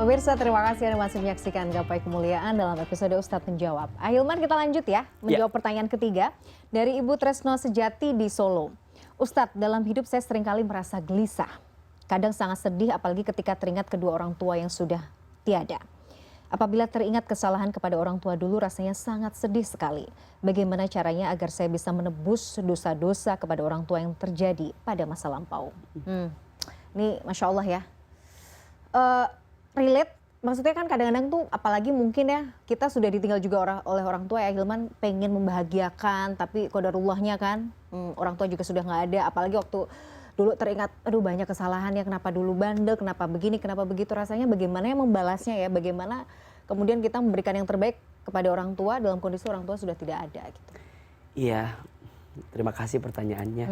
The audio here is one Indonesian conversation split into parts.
Pemirsa, terima kasih Anda masih menyaksikan Gapai Kemuliaan dalam episode Ustadz Menjawab. Ahilman, kita lanjut ya, menjawab pertanyaan ketiga dari Ibu Tresno Sejati di Solo. Ustadz, dalam hidup saya seringkali merasa gelisah. Kadang sangat sedih apalagi ketika teringat kedua orang tua yang sudah tiada. Apabila teringat kesalahan kepada orang tua dulu rasanya sangat sedih sekali. Bagaimana caranya agar saya bisa menebus dosa-dosa kepada orang tua yang terjadi pada masa lampau? Ini Masya Allah ya. Relate, maksudnya kan kadang-kadang tuh apalagi mungkin ya kita sudah ditinggal juga oleh orang tua ya Hilman, pengen membahagiakan tapi qadarullahnya kan orang tua juga sudah nggak ada, apalagi waktu dulu teringat aduh banyak kesalahan ya, kenapa dulu bandel, kenapa begini, kenapa begitu, rasanya bagaimana ya membalasnya ya, bagaimana kemudian kita memberikan yang terbaik kepada orang tua dalam kondisi orang tua sudah tidak ada gitu. Iya, terima kasih pertanyaannya.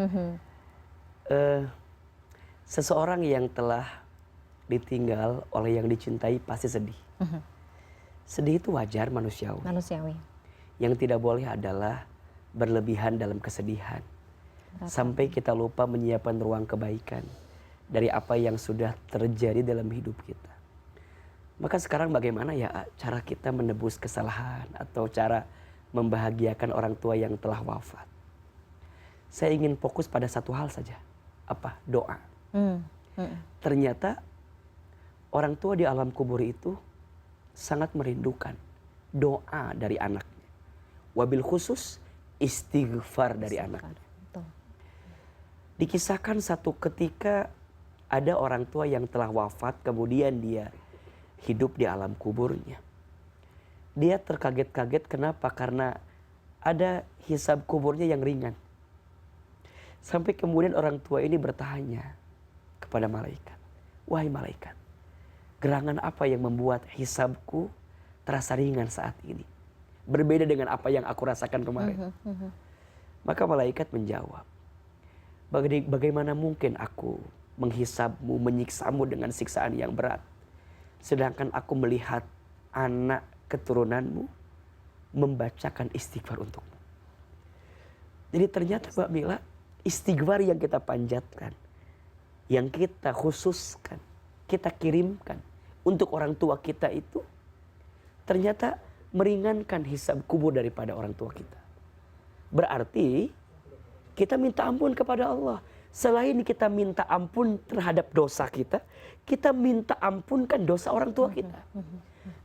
Seseorang yang telah ditinggal oleh yang dicintai pasti sedih. Sedih itu wajar, manusiawi. Yang tidak boleh adalah berlebihan dalam kesedihan. Sampai kita lupa menyiapkan ruang kebaikan dari apa yang sudah terjadi dalam hidup kita. Maka sekarang bagaimana ya cara kita menebus kesalahan atau cara membahagiakan orang tua yang telah wafat? Saya ingin fokus pada satu hal saja. Apa? Doa. Ternyata orang tua di alam kubur itu sangat merindukan doa dari anaknya. Wabil khusus istighfar dari anaknya. Dikisahkan satu ketika ada orang tua yang telah wafat, kemudian dia hidup di alam kuburnya. Dia terkaget-kaget, kenapa? Karena ada hisab kuburnya yang ringan. Sampai kemudian orang tua ini bertanya kepada malaikat, wahai malaikat, gerangan apa yang membuat hisabku terasa ringan saat ini? Berbeda dengan apa yang aku rasakan kemarin. Maka malaikat menjawab, bagaimana mungkin aku menghisabmu, menyiksamu dengan siksaan yang berat, sedangkan aku melihat anak keturunanmu membacakan istighfar untukmu. Jadi ternyata Mbak Mila, istighfar yang kita panjatkan, yang kita khususkan, kita kirimkan untuk orang tua kita itu ternyata meringankan hisab kubur daripada orang tua kita. Berarti kita minta ampun kepada Allah. Selain kita minta ampun terhadap dosa kita, kita minta ampunkan dosa orang tua kita.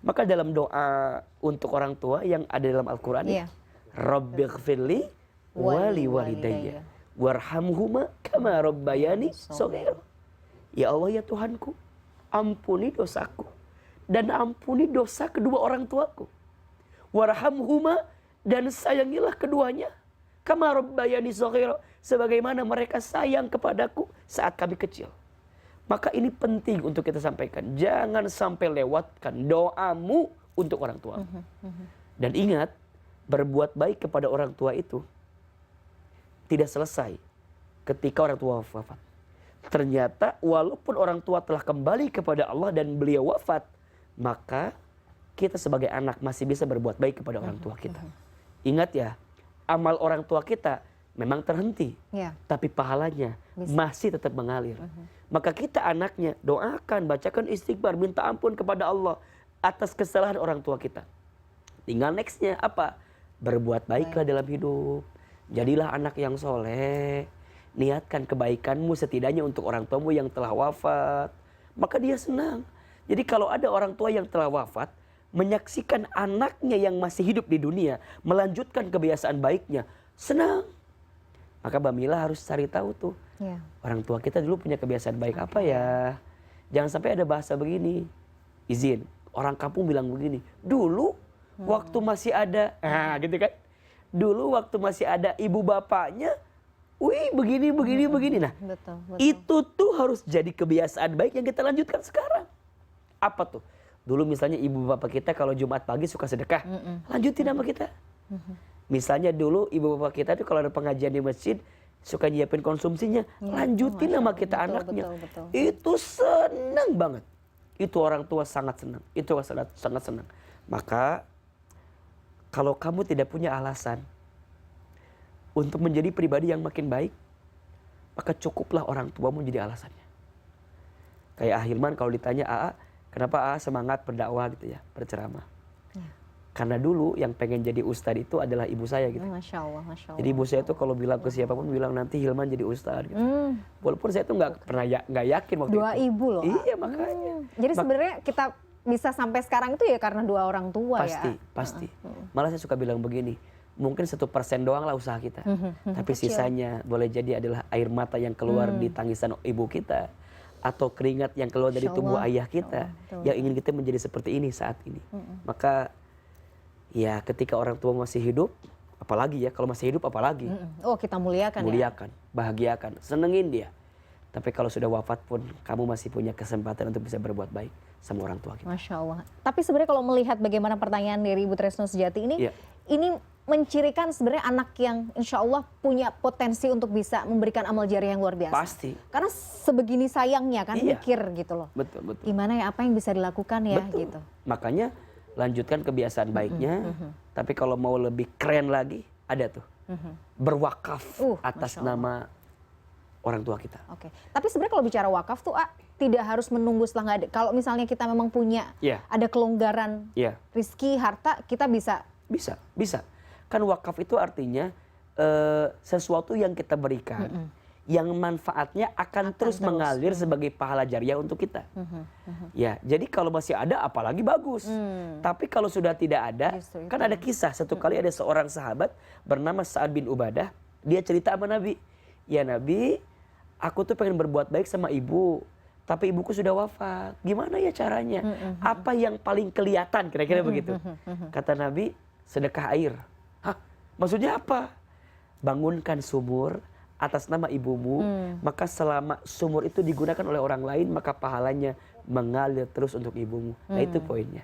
Maka dalam doa untuk orang tua yang ada dalam Al-Quran, Rabbighfirli wali walidayya warhamhuma kama rabbayani shaghira. Ya Allah, ya Tuhanku, ampuni dosaku dan ampuni dosa kedua orang tuaku. Warhamhuma, dan sayangilah keduanya. Kama rabbayani shaghira, sebagaimana mereka sayang kepadaku saat kami kecil. Maka ini penting untuk kita sampaikan. Jangan sampai lewatkan doamu untuk orang tua. Dan ingat, berbuat baik kepada orang tua itu tidak selesai ketika orang tua wafat. Ternyata walaupun orang tua telah kembali kepada Allah dan beliau wafat, maka kita sebagai anak masih bisa berbuat baik kepada orang tua kita. Ingat ya, amal orang tua kita memang terhenti, tapi pahalanya masih tetap mengalir. Maka kita anaknya doakan, bacakan istighfar, minta ampun kepada Allah atas kesalahan orang tua kita. Tinggal nextnya apa? Berbuat baiklah dalam hidup. Jadilah anak yang soleh. Niatkan kebaikanmu setidaknya untuk orang tuamu yang telah wafat. Maka dia senang. Jadi kalau ada orang tua yang telah wafat, menyaksikan anaknya yang masih hidup di dunia melanjutkan kebiasaan baiknya, senang. Maka Mbak Mila harus cari tahu tuh, orang tua kita dulu punya kebiasaan baik apa ya. Jangan sampai ada bahasa begini, izin, orang kampung bilang begini, dulu waktu masih ada, gitu kan, dulu waktu masih ada ibu bapaknya, wih begini. Nah, betul. Itu tuh harus jadi kebiasaan baik yang kita lanjutkan sekarang. Apa tuh? Dulu misalnya ibu bapak kita kalau Jumat pagi suka sedekah, lanjutin sama kita. Misalnya dulu ibu bapak kita tuh kalau ada pengajian di masjid suka nyiapin konsumsinya, lanjutin sama kita anaknya. Betul. Itu senang banget. Itu orang tua sangat senang. Itu sangat senang. Maka kalau kamu tidak punya alasan untuk menjadi pribadi yang makin baik, maka cukuplah orang tuamu jadi alasannya. Kayak Ahilman kalau ditanya, Kenapa semangat berdakwah gitu ya, berceramah? Ya. Karena dulu yang pengen jadi ustadz itu adalah ibu saya gitu. Masya Allah, Masya Allah. Jadi ibu saya tuh kalau bilang ke siapapun bilang nanti Hilman jadi ustadz gitu. Walaupun saya tuh nggak pernah nggak yakin waktu Dua itu. ibu loh. Iya makanya. Jadi sebenarnya kita bisa sampai sekarang itu ya karena dua orang tua Pasti, ya. pasti. Malah saya suka bilang begini, mungkin 1% doang lah usaha kita. Tapi Kecil. sisanya boleh jadi adalah air mata yang keluar di tangisan ibu kita. Atau keringat yang keluar dari Masya tubuh Allah. ayah kita. Betul. Yang ingin kita menjadi seperti ini saat ini. Maka ya ketika orang tua masih hidup, apalagi ya kalau masih hidup apalagi. Oh kita muliakan ya. Muliakan, bahagiakan, senengin dia. Tapi kalau sudah wafat pun kamu masih punya kesempatan untuk bisa berbuat baik sama orang tua kita. Masya Allah. Tapi sebenarnya kalau melihat bagaimana pertanyaan dari Ibu Tresno Sejati ini, Iya. ini mencirikan sebenarnya anak yang insya Allah punya potensi untuk bisa memberikan amal jariah yang luar biasa. Pasti. Karena sebegini sayangnya kan Iya. mikir gitu loh. Betul, betul. Gimana ya apa yang bisa dilakukan ya Betul. gitu. Makanya lanjutkan kebiasaan baiknya. Tapi kalau mau lebih keren lagi, ada tuh. Berwakaf atas Masya Allah. nama orang tua kita. Oke. Tapi sebenarnya kalau bicara wakaf tuh tidak harus menunggu setelah nggak ada. Kalau misalnya kita memang punya Iya. ada kelonggaran Iya. rizki, harta, kita bisa. Bisa. Kan wakaf itu artinya sesuatu yang kita berikan, yang manfaatnya akan terus mengalir sebagai pahala jariah untuk kita. Ya, jadi kalau masih ada apalagi bagus. Tapi kalau sudah tidak ada, Justru kan itu. ada kisah satu kali ada seorang sahabat bernama Sa'ad bin Ubadah, dia cerita sama Nabi, "Ya Nabi, aku tuh pengen berbuat baik sama ibu, tapi ibuku sudah wafat. Gimana ya caranya? Apa yang paling kelihatan?" Kira-kira begitu. Kata Nabi, "Sedekah air." Hah? Maksudnya apa? Bangunkan sumur atas nama ibumu, maka selama sumur itu digunakan oleh orang lain, maka pahalanya mengalir terus untuk ibumu. Nah itu poinnya.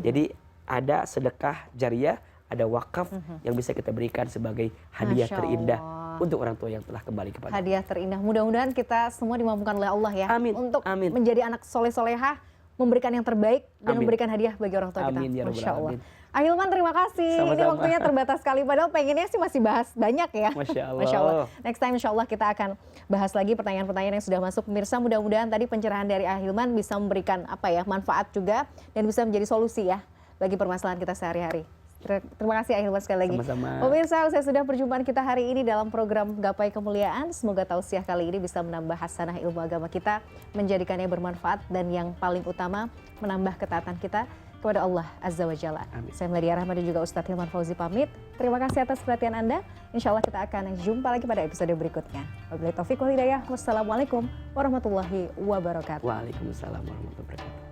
Jadi ada sedekah jariah, ada wakaf yang bisa kita berikan sebagai hadiah Masya terindah Allah. untuk orang tua yang telah kembali kepada. Hadiah terindah. Mudah-mudahan kita semua dimampukan oleh Allah ya. Amin. Untuk Amin. menjadi anak soleh-solehah, memberikan yang terbaik dan Amin. memberikan hadiah bagi orang tua kita. Amin, ya Rabbal Masya Allah. Alamin. Ahilman terima kasih. Ini Sama-sama. waktunya terbatas sekali. Padahal pengennya sih masih bahas banyak ya. Masya Allah. Masya Allah. Next time insya Allah kita akan bahas lagi pertanyaan-pertanyaan yang sudah masuk. Pemirsa mudah-mudahan tadi pencerahan dari Ahilman bisa memberikan manfaat juga. Dan bisa menjadi solusi ya bagi permasalahan kita sehari-hari. Terima kasih Ahilman sekali lagi. Sama-sama. Pemirsa, usai sudah perjumpaan kita hari ini dalam program Gapai Kemuliaan. Semoga tausiah kali ini bisa menambah hasanah ilmu agama kita, menjadikannya bermanfaat, dan yang paling utama menambah ketaatan kita kepada Allah Azza wa Jalla. Saya Meladia Rahma dan juga Ustadz Hilman Fauzi pamit. Terima kasih atas perhatian Anda. Insya Allah kita akan jumpa lagi pada episode berikutnya. Wabillahi taufiq wal hidayah. Wassalamualaikum warahmatullahi wabarakatuh. Waalaikumsalam warahmatullahi wabarakatuh.